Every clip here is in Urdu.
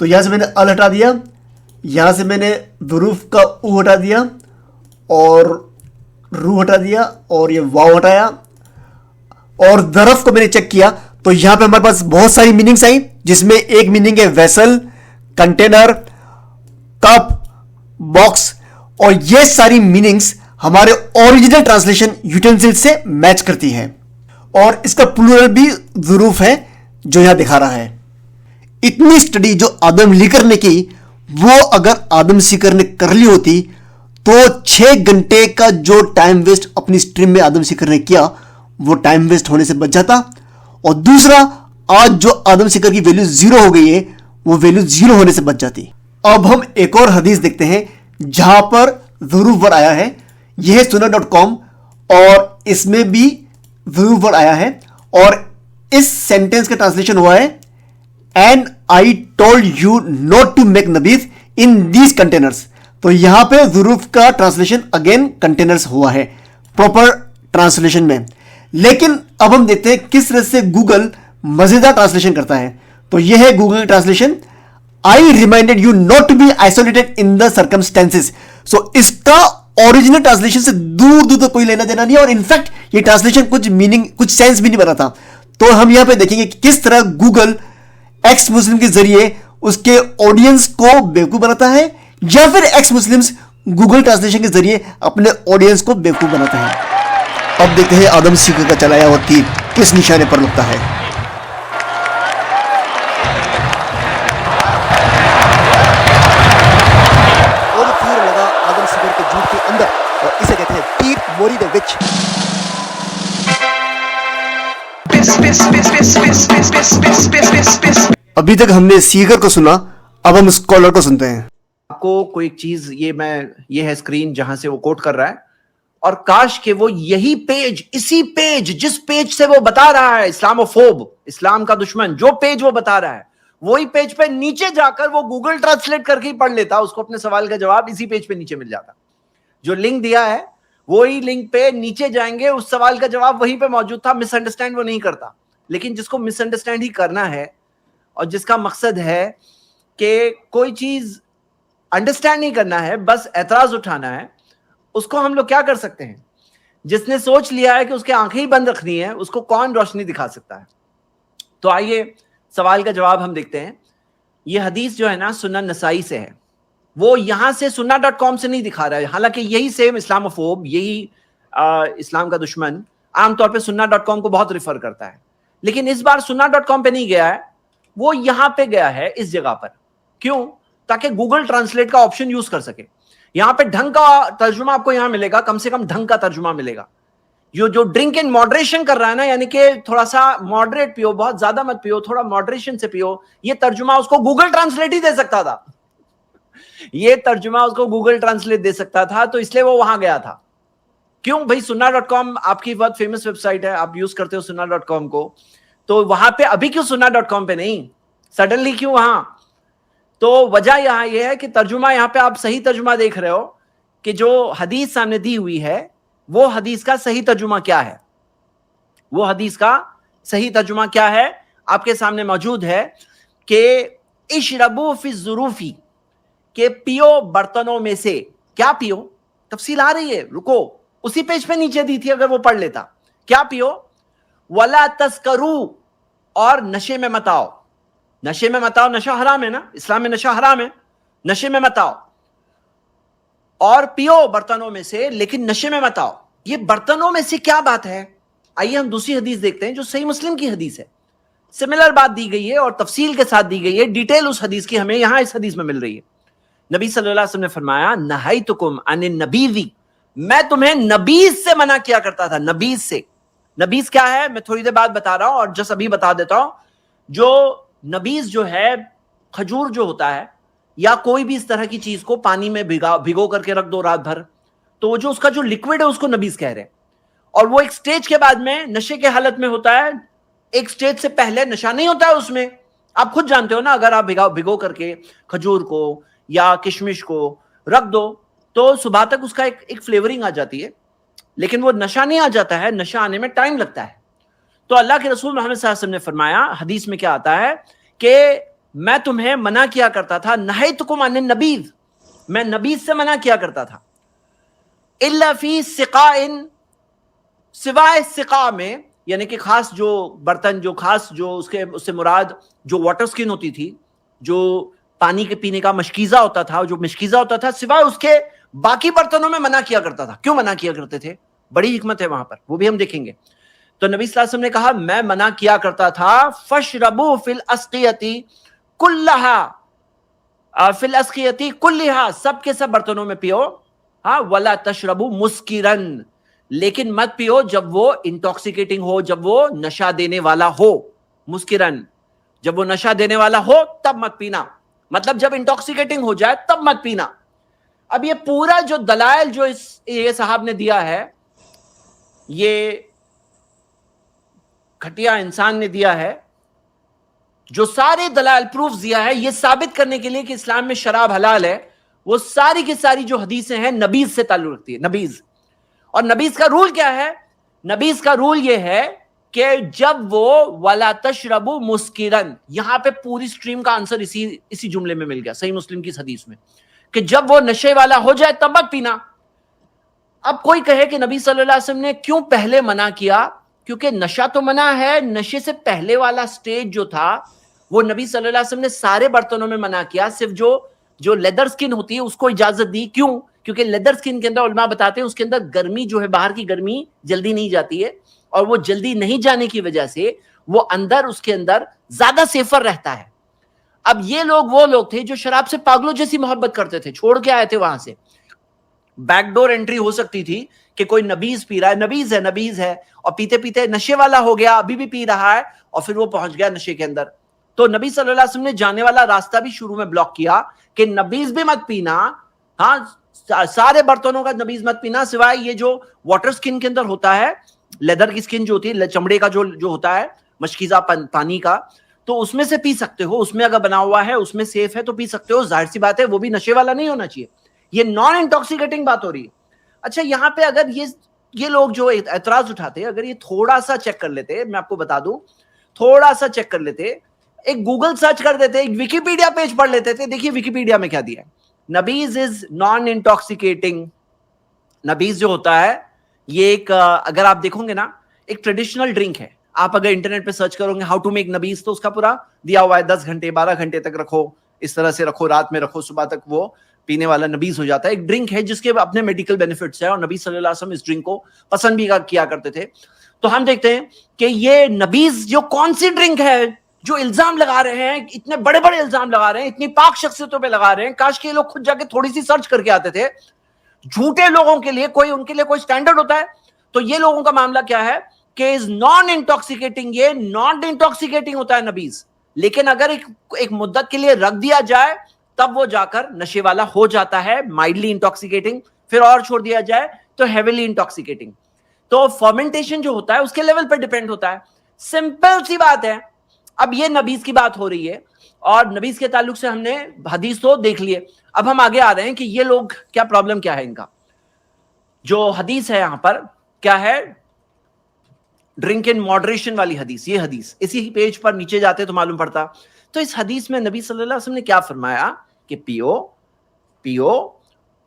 تو یہاں سے میں نے ال ہٹا دیا, یہاں سے میں نے ظروف کا او ہٹا دیا اور رو ہٹا دیا اور یہ واو ہٹایا, اور ظرف کو میں نے چیک کیا تو یہاں پہ ہمارے پاس بہت ساری میننگس آئی, جس میں ایک میننگ ہے ویسل, کنٹینر, کپ, باکس, اور یہ ساری میننگس ہمارے اوریجنل ٹرانسلیشن یوٹینسل سے میچ کرتی ہے, اور اس کا پلورل بھی ظروف ہے جو یہاں دکھا رہا ہے. اتنی سٹڈی جو آدم لیکر نے کی, وہ اگر آدم سیکر نے کر لی ہوتی تو 6 گھنٹے کا جو ٹائم ویسٹ اپنی سٹریم میں آدم سیکر نے کیا وہ ٹائم ویسٹ ہونے سے بچ جاتا. اور دوسرا, آج جو آدم سیکر کی ویلیو 0 ہو گئی ہے وہ ویلیو 0 ہونے سے بچ جاتی. اب ہم ایک اور حدیث دیکھتے ہیں جہاں پر ظروف ورڈ آیا ہے. یہ ہے sunnah.com, اور اس میں بھی ظروف ورڈ آیا ہے, اور اس سینٹنس کا ٹرانسلیشن ہوا ہے And I told you not to make nabith in these containers. تو یہاں پہ ظروف کا ٹرانسلیشن اگین کنٹینرز ہوا ہے پراپر ٹرانسلیشن میں. لیکن اب ہم دیکھتے ہیں کس طرح سے گوگل مزیدار ٹرانسلیشن کرتا ہے. تو یہ ہے Google translation, I reminded you not to be isolated in the circumstances. So اس کا اوریجنل ٹرانسلیشن سے دور دور تک کوئی لینا دینا نہیں ہے, اور انفیکٹ یہ ٹرانسلیشن کچھ میننگ کچھ سینس بھی نہیں بنا تھا. تو ہم یہاں پہ دیکھیں گے کہ کس طرح گوگل ایکس مسلم کے ذریعے اس کے آڈینس کو بیوقوف بناتا ہے, یا پھر ایکس مسلمز گوگل ٹرانسلیشن کے ذریعے اپنے آڈینس کو بیوقوف بناتے ہیں. اب دیکھتے ہیں آدم سیکر کا چلایا ہوا تیر کس نشانے پر لگتا ہے. اور تیر لگا آدم سیکر کے جھوٹ کے اندر, اور اسے کہتے ہیں تیر موری دے وچ. ابھی تک ہم نے سیگر کو سنا, اب ہم اسکالر کو سنتے ہیں. آپ کو کوئی ایک چیز, یہ ہے اسکرین جہاں سے وہ کوٹ کر رہا ہے, اور کاش کہ وہ یہی پیج, اسی پیج جس پیج سے وہ بتا رہا ہے اسلاموفوب, اسلام کا دشمن, جو پیج وہ بتا رہا ہے وہی پیج پہ نیچے جا کر وہ گوگل ٹرانسلیٹ کر کے پڑھ لیتا, اس کو اپنے سوال کا جواب اسی پیج پہ نیچے مل جاتا. جو لنک دیا ہے وہی لنک پہ نیچے جائیں گے, اس سوال کا جواب وہیں پہ موجود تھا. مس انڈرسٹینڈ وہ نہیں کرتا, لیکن جس کو مس انڈرسٹینڈ ہی کرنا ہے اور جس کا مقصد ہے کہ کوئی چیز انڈرسٹینڈ نہیں کرنا ہے, بس اعتراض اٹھانا ہے, اس کو ہم لوگ کیا کر سکتے ہیں؟ جس نے سوچ لیا ہے کہ اس کے آنکھیں ہی بند رکھنی ہے, اس کو کون روشنی دکھا سکتا ہے؟ تو آئیے سوال کا جواب ہم دیکھتے ہیں. یہ حدیث جو ہے نا سنن نسائی سے ہے, وہ یہاں سے sunnah.com سے نہیں دکھا رہا ہے, حالانکہ یہی سیم اسلاموفوب, یہی اسلام کا دشمن عام طور پہ sunnah.com کو بہت ریفر کرتا ہے, لیکن اس بار sunnah.com پہ نہیں گیا ہے, وہ یہاں پہ گیا ہے اس جگہ پر. کیوں؟ تاکہ گوگل ٹرانسلیٹ کا آپشن یوز کر سکے. یہاں پہ ڈھنگ کا ترجمہ آپ کو یہاں ملے گا, کم سے کم ڈھنگ کا ترجمہ ملے گا. جو ڈرنک ان ماڈریشن کر رہا ہے نا, یعنی کہ تھوڑا سا ماڈریٹ پیو, بہت زیادہ مت پیو, تھوڑا ماڈریشن سے پیو, یہ ترجمہ اس کو گوگل ٹرانسلیٹ ہی دے سکتا تھا. یہ ترجمہ اس کو گوگل ٹرانسلیٹ دے سکتا تھا, تو اس لیے وہ وہاں گیا تھا. کیوں بھائی؟ sunnah.com آپ کی بہت فیمس ویب سائٹ ہے, آپ یوز کرتے ہو sunnah.com کو, تو وہاں پہ ابھی کیوں sunnah.com پہ نہیں, سڈنلی کیوں وہاں؟ تو وجہ یہاں یہ ہے کہ ترجمہ یہاں پہ آپ صحیح ترجمہ دیکھ رہے ہو کہ جو حدیث سامنے دی ہوئی ہے وہ حدیث کا صحیح ترجمہ کیا ہے. وہ حدیث کا صحیح ترجمہ کیا ہے آپ کے سامنے موجود ہے کہ اشربو فی الظروفی, کہ پیو برتنوں میں سے. کیا پیو؟ تفصیل آ رہی ہے, رکو, اسی پیج پہ نیچے دی تھی اگر وہ پڑھ لیتا. کیا پیو؟ ولا تسکرو, اور نشے میں مت آؤ. نشے میں مت آؤ, نشہ حرام ہے نا, اسلام میں نشہ حرام ہے, نشے میں مت آؤ. اور پیو برتنوں میں سے, لیکن نشے میں مت آؤ. یہ برتنوں میں سے کیا بات ہے؟ آئیے ہم دوسری حدیث دیکھتے ہیں جو صحیح مسلم کی حدیث ہے. سملر بات دی گئی ہے اور تفصیل کے ساتھ دی گئی ہے, ڈیٹیل اس حدیث کی ہمیں یہاں اس حدیث میں مل رہی ہے. نبی صلی اللہ علیہ وسلم نے فرمایا نہیتکم عن النبیذ, میں تمہیں نبیذ سے منع کیا کرتا تھا. نبیذ سے, نبیذ کیا ہے میں تھوڑی دیر بعد بتا رہا ہوں, اور جس ابھی بتا دیتا ہوں. جو نبیذ جو ہے کھجور جو ہوتا ہے یا کوئی بھی اس طرح کی چیز کو پانی میں بھگو کر کے رکھ دو رات بھر, تو جو اس کا جو لیکوڈ ہے اس کو نبیذ کہہ رہے ہیں. اور وہ ایک سٹیج کے بعد میں نشے کے حالت میں ہوتا ہے, ایک سٹیج سے پہلے نشہ نہیں ہوتا ہے اس میں. آپ خود جانتے ہو نا, اگر آپ بھگو کر کے کھجور کو یا کشمش کو رکھ دو تو صبح تک اس کا ایک فلیورنگ آ جاتی ہے, لیکن وہ نشہ نہیں آ جاتا ہے, نشہ آنے میں ٹائم لگتا ہے. تو اللہ کے رسول محمد صلی اللہ علیہ وسلم نے فرمایا, حدیث میں کیا آتا ہے کہ میں تمہیں منع کیا کرتا تھا, نہیتکم عن النبیذ, میں نبیذ سے منع کیا کرتا تھا, الا فی سقاء, سوائے سقاء میں, یعنی کہ خاص جو برتن, جو خاص جو اس سے مراد جو واٹر سکن ہوتی تھی, جو پانی کے پینے کا مشکیزہ ہوتا تھا, جو مشکیزہ ہوتا تھا, سوائے اس کے باقی برتنوں میں منع کیا کرتا تھا. کیوں منع کیا کرتے تھے؟ بڑی حکمت ہے وہاں پر, وہ بھی ہم دیکھیں گے. تو نبی صلی اللہ علیہ وسلم نے کہا میں منع کیا کرتا تھا, فشربوا فی الاسقیۃ کلھا, فی الاسقیۃ کلھا, سب کے سب برتنوں میں پیو, ہاں, ولا تشربوا مسکرن, لیکن مت پیو جب وہ انٹاکسیکیٹنگ ہو, جب وہ نشہ دینے والا ہو. مسکرن, جب وہ نشہ دینے والا ہو تب مت پینا, مطلب جب انٹاکسیکیٹنگ ہو جائے تب مت پینا. اب یہ پورا جو دلائل جو یہ صاحب نے دیا ہے, یہ گھٹیا انسان نے دیا ہے, جو سارے دلائل پروف دیا ہے یہ ثابت کرنے کے لیے کہ اسلام میں شراب حلال ہے, وہ ساری کی ساری جو حدیثیں ہیں نبیذ سے تعلق رکھتی ہے. نبیذ, اور نبیذ کا رول کیا ہے؟ نبیذ کا رول یہ ہے کہ جب وہ ولا تشربوا مسکرن, یہاں پہ پوری سٹریم کا آنسر اسی جملے میں مل گیا صحیح مسلم کی اس حدیث میں, کہ جب وہ نشے والا ہو جائے تب مت پینا. اب کوئی کہے کہ نبی صلی اللہ علیہ وسلم نے کیوں پہلے منع کیا؟ کیونکہ نشہ تو منع ہے, نشے سے پہلے والا سٹیج جو تھا وہ نبی صلی اللہ علیہ وسلم نے سارے برتنوں میں منع کیا, صرف جو لیدر سکن ہوتی ہے اس کو اجازت دی. کیوں؟ کیونکہ لیدر سکن کے اندر علماء بتاتے ہیں اس کے اندر گرمی جو ہے, باہر کی گرمی جلدی نہیں جاتی ہے, اور وہ جلدی نہیں جانے کی وجہ سے وہ اندر اس کے اندر زیادہ سیفر رہتا ہے. اب یہ لوگ وہ لوگ تھے جو شراب سے پاگلوں جیسی محبت کرتے تھے, چھوڑ کے آئے تھے وہاں سے. بیک ڈور انٹری ہو سکتی تھی کہ کوئی نبیذ پی رہا ہے, نبیذ ہے, اور پیتے پیتے نشے والا ہو گیا, ابھی بھی پی رہا ہے, اور پھر وہ پہنچ گیا نشے کے اندر. تو نبی صلی اللہ علیہ وسلم نے جانے والا راستہ بھی شروع میں بلاک کیا کہ نبیذ بھی مت پینا, ہاں, سارے برتنوں کا نبیذ مت پینا, سوائے یہ جو واٹر سکن کے اندر ہوتا ہے, لیدر کی سکن جو ہوتی ہے, چمڑے کا جو ہوتا ہے مشکیزہ پانی کا, تو اس میں سے پی سکتے ہو, اس میں اگر بنا ہوا ہے, اس میں سیف ہے تو پی سکتے ہو. ظاہر سی بات ہے وہ بھی نشے والا نہیں ہونا چاہیے. یہ نان انٹاکسیکیٹنگ بات ہو رہی ہے. اچھا, یہاں پہ اگر یہ لوگ جو اعتراض اٹھاتے, اگر یہ تھوڑا سا چیک کر لیتے, میں آپ کو بتا دوں, تھوڑا سا چیک کر لیتے, ایک گوگل سرچ کر دیتے, ایک ویکیپیڈیا پیج پڑھ لیتے تھے. دیکھیے ویکیپیڈیا میں کیا دیا ہے. نبیذ از نان انٹاکسیکیٹنگ. نبیذ جو ہوتا ہے یہ ایک, اگر آپ دیکھو گے نا, ایک ٹریڈیشنل ڈرنک ہے. آپ اگر انٹرنیٹ پہ سرچ کرو گے ہاؤ ٹو میک نبیذ, تو اس کا پورا دیا ہوا ہے, 10 گھنٹے 12 گھنٹے تک رکھو, اس طرح سے رکھو, رات میں رکھو, صبح تک وہ پینے والا نبیذ ہو جاتا ہے. ایک ڈرنک ہے جس کے اپنے میڈیکل بینیفٹس ہیں, اور نبی صلی اللہ علیہ وسلم اس ڈرنک کو پسند بھی کیا کرتے تھے. تو ہم دیکھتے ہیں کہ یہ نبیذ جو کون سی ڈرنک ہے جو الزام لگا رہے ہیں, اتنے بڑے بڑے الزام لگا رہے ہیں, اتنی پاک شخصیتوں پہ لگا رہے ہیں. کاش کہ یہ لوگ خود جا کے تھوڑی سی سرچ کر کے آتے تھے. جھوٹے لوگوں کے لیے ان کے لیے کوئی سٹینڈرڈ ہوتا ہے. تو یہ لوگوں کا معاملہ کیا ہے کہ از نان انٹاکسیکیٹنگ, یہ نان انٹاکسیکیٹنگ ہوتا ہے نبیذ, لیکن اگر ایک مدت کے لیے رکھ دیا جائے تب وہ جا کر نشے والا ہو جاتا ہے, مائلڈلی انٹاکسیکیٹنگ. پھر اور چھوڑ دیا جائے تو ہیویلی انٹاکسیکیٹنگ. تو فرمنٹیشن جو ہوتا ہے اس کے لیول پہ ڈیپینڈ ہوتا ہے. سمپل سی بات ہے. اب یہ نبیذ کی بات ہو رہی ہے, اور نبیذ کے تعلق سے ہم نے حدیث تو دیکھ لیے. اب ہم آگے آ رہے ہیں کہ یہ لوگ کیا پرابلم کیا ہے ان کا. جو حدیث ہے یہاں پر کیا ہے, ڈرنک ان ماڈریشن والی حدیث. یہ حدیث اسی پیج پر نیچے جاتے تو معلوم پڑتا. تو اس حدیث میں نبی صلی اللہ علیہ وسلم نے کیا فرمایا کہ پیو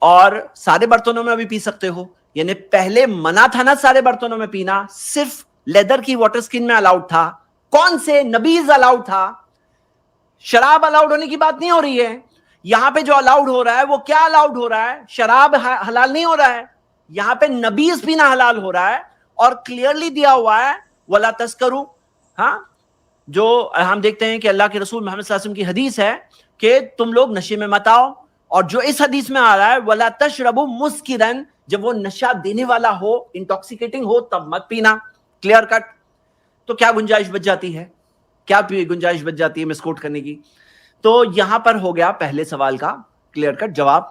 اور سارے برتنوں میں بھی پی سکتے ہو. یعنی پہلے منع تھا نا سارے برتنوں میں پینا, صرف لیدر کی واٹر سکن میں الاؤڈ تھا. کون سے؟ نبیذ الاؤڈ تھا. شراب الاؤڈ ہونے کی بات نہیں ہو رہی ہے یہاں پہ. جو الاؤڈ ہو رہا ہے وہ کیا الاؤڈ ہو رہا ہے؟ شراب حلال نہیں ہو رہا ہے یہاں پہ, نبیذ پینا حلال ہو رہا ہے. اور کلیئرلی دیا ہوا ہے ولا تسکروا. ہاں, جو ہم دیکھتے ہیں کہ اللہ کے رسول محمد صلی اللہ علیہ وسلم کی حدیث ہے کہ تم لوگ نشے میں مت آؤ. اور جو اس حدیث میں آ رہا ہے ولا تشربوا مسکرن, جب وہ نشہ دینے والا ہو, انٹاکسیکیٹنگ ہو, تب مت پینا. Clear cut. تو کیا گنجائش بچ جاتی ہے, کیا گنجائش بچ جاتی ہے مسکوٹ کرنے کی؟ تو یہاں پر ہو گیا پہلے سوال کا کلیئر کٹ جواب.